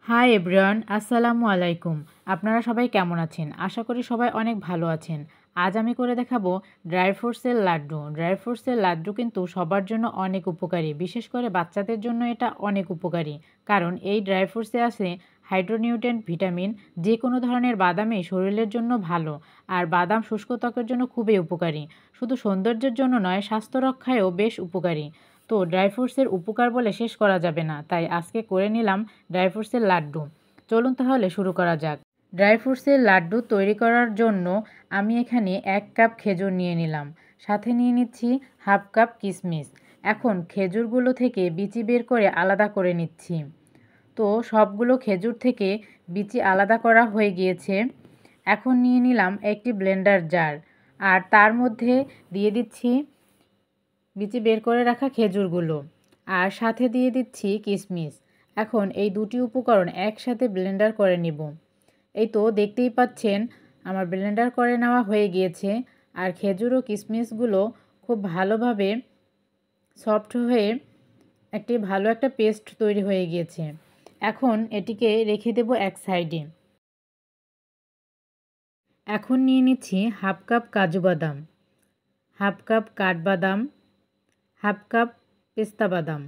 Hi everyone, আসসালামু আলাইকুম। আপনারা সবাই কেমন আছেন? আশা করি সবাই অনেক ভালো আছেন। আজ আমি করে দেখাবো ড্রাই ফ্রুটসের লাড্ডু। ড্রাই ফ্রুটসের লাড্ডু কিন্তু সবার জন্য অনেক উপকারী, বিশেষ করে বাচ্চাদের জন্য এটা অনেক উপকারী। কারণ এই ড্রাই ফ্রুটসে আছে হাইড্রোনিউট্রিয়েন্ট, ভিটামিন। যে কোনো ধরনের বাদামই শরীরের জন্য ভালো, আর বাদাম শুষ্ক ত্বকের জন্য খুবই উপকারী। শুধু সৌন্দর্যের জন্য নয়, স্বাস্থ্য রক্ষায়ও বেশ উপকারী। তো ড্রাই ফ্রুটসের উপকার বলে শেষ করা যাবে না, তাই আজকে করে নিলাম ড্রাই ফ্রুটসের লাড্ডু। চলুন তাহলে শুরু করা যাক। ড্রাই ফ্রুটসের লাড্ডু তৈরি করার জন্য আমি এখানে 1 কাপ খেজুর নিয়ে নিলাম, সাথে নিয়ে নিচ্ছি হাফ কাপ কিশমিশ। এখন খেজুরগুলো থেকে বিচি বের করে আলাদা করে নিচ্ছি। তো সবগুলো খেজুর থেকে বিচি আলাদা করা হয়ে গিয়েছে। এখন নিয়ে নিলাম একটি ব্লেন্ডার জার, আর তার মধ্যে দিয়ে দিচ্ছি বিচি বের করে রাখা খেজুরগুলো, আর সাথে দিয়ে দিচ্ছি কিশমিশ। এখন এই দুটি উপকরণ একসাথে ব্লেন্ডার করে নিব। এই তো দেখতেই পাচ্ছেন আমার ব্লেন্ডার করে নেওয়া হয়ে গিয়েছে, আর খেজুর ও কিশমিশগুলো খুব ভালোভাবে সফট হয়ে ভালো একটা পেস্ট তৈরি হয়ে গিয়েছে। এখন এটিকে রেখে দেব এক সাইডে। এখন নিয়ে নিচ্ছি হাফ কাপ কাজু বাদাম, হাফ কাপ কাঠবাদাম, হাফ কাপ পেস্তা বাদাম,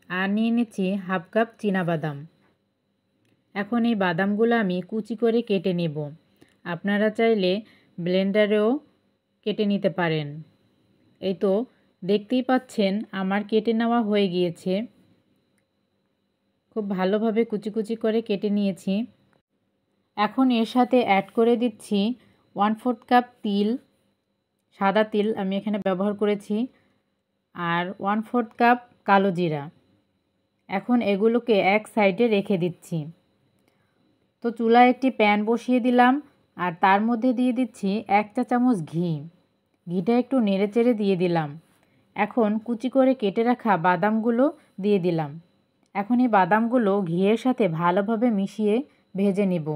আর নিয়ে নিচ্ছি হাফ কাপ বাদাম। এখন এই বাদামগুলো আমি কুচি করে কেটে নেব। আপনারা চাইলে ব্লেন্ডারেও কেটে নিতে পারেন। এই তো দেখতেই পাচ্ছেন আমার কেটে নেওয়া হয়ে গিয়েছে। খুব ভালোভাবে কুচি কুচি করে কেটে নিয়েছি। এখন এর সাথে অ্যাড করে দিচ্ছি 1/4 কাপ তিল, সাদা তিল আমি এখানে ব্যবহার করেছি, আর 1/4 কাপ কালো জিরা। এখন এগুলোকে এক সাইডে রেখে দিচ্ছি। তো চুলায় একটি প্যান বসিয়ে দিলাম, আর তার মধ্যে দিয়ে দিচ্ছি 1 চা চামচ ঘি। ঘিটা একটু নেড়েচেড়ে দিয়ে দিলাম। এখন কুচি করে কেটে রাখা বাদামগুলো দিয়ে দিলাম। এখন এই বাদামগুলো ঘিয়ের সাথে ভালোভাবে মিশিয়ে ভেজে নেব।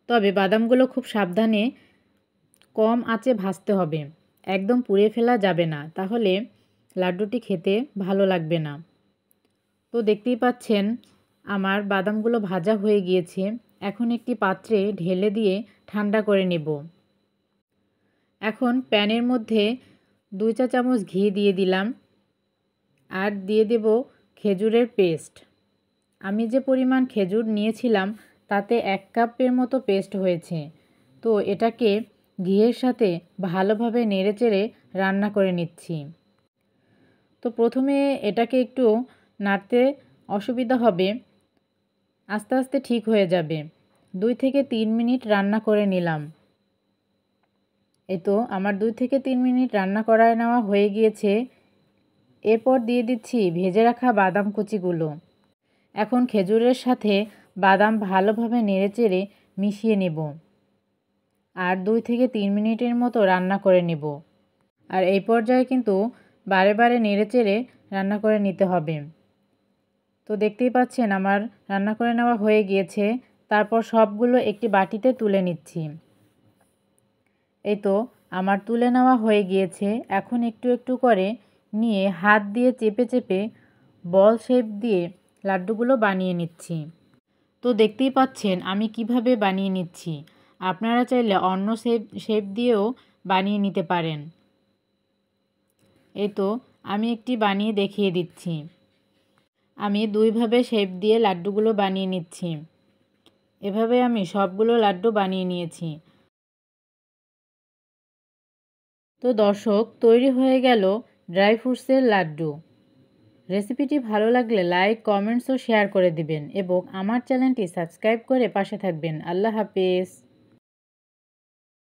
তবে বাদামগুলো খুব সাবধানে কম আঁচে ভাজতে হবে, একদম পুড়ে ফেলা যাবে না, তাহলে লাড্ডুটি খেতে ভালো লাগবে না। তো দেখতেই পাচ্ছেন আমার বাদামগুলো ভাজা হয়ে গিয়েছে। এখন একটি পাত্রে ঢেলে দিয়ে ঠান্ডা করে নেব। এখন প্যানের মধ্যে 2 চা চামচ ঘি দিয়ে দিলাম, আর দিয়ে দেব খেজুরের পেস্ট। আমি যে পরিমাণ খেজুর নিয়েছিলাম তাতে 1 কাপের মতো পেস্ট হয়েছে। তো এটাকে ঘিয়ের সাথে ভালোভাবে নেড়েচেড়ে রান্না করে নিচ্ছি। তো প্রথমে এটাকে একটু নাড়তে অসুবিধা হবে, আস্তে আস্তে ঠিক হয়ে যাবে। 2 থেকে 3 মিনিট রান্না করে নিলাম। এই তো আমার 2 থেকে 3 মিনিট রান্না করায় নেওয়া হয়ে গিয়েছে। এরপর দিয়ে দিচ্ছি ভেজে রাখা বাদাম কুচিগুলো। এখন খেজুরের সাথে বাদাম ভালোভাবে নেড়েচেড়ে মিশিয়ে নেব, আর 2 থেকে 3 মিনিটের মতো রান্না করে নেব। আর এই পর্যায়ে কিন্তু বারে বারে নেড়েচেড়ে রান্না করে নিতে হবে। তো দেখতেই পাচ্ছেন আমার রান্না করে নেওয়া হয়ে গিয়েছে। তারপর সবগুলো একটি বাটিতে তুলে নিচ্ছি। এই তো আমার তুলে নেওয়া হয়ে গিয়েছে। এখন একটু একটু করে নিয়ে হাত দিয়ে চেপে চেপে বল শেপ দিয়ে লাড্ডুগুলো বানিয়ে নিচ্ছি। তো দেখতেই পাচ্ছেন আমি কিভাবে বানিয়ে নিচ্ছি। আপনারা চাইলে অন্য শেপ দিয়েও বানিয়ে নিতে পারেন। এই তো আমি একটি বানিয়ে দেখিয়ে দিচ্ছি। আমি দুইভাবে শেপ দিয়ে লাড্ডুগুলো বানিয়ে নিচ্ছি। এভাবে আমি সবগুলো লাড্ডু বানিয়ে নিয়েছি। তো দর্শক, তৈরি হয়ে গেল ড্রাই ফ্রুটসের লাড্ডু। রেসিপিটি ভালো লাগলে লাইক, কমেন্টস ও শেয়ার করে দিবেন, এবং আমার চ্যানেলটি সাবস্ক্রাইব করে পাশে থাকবেন। আল্লাহ হাফেজ।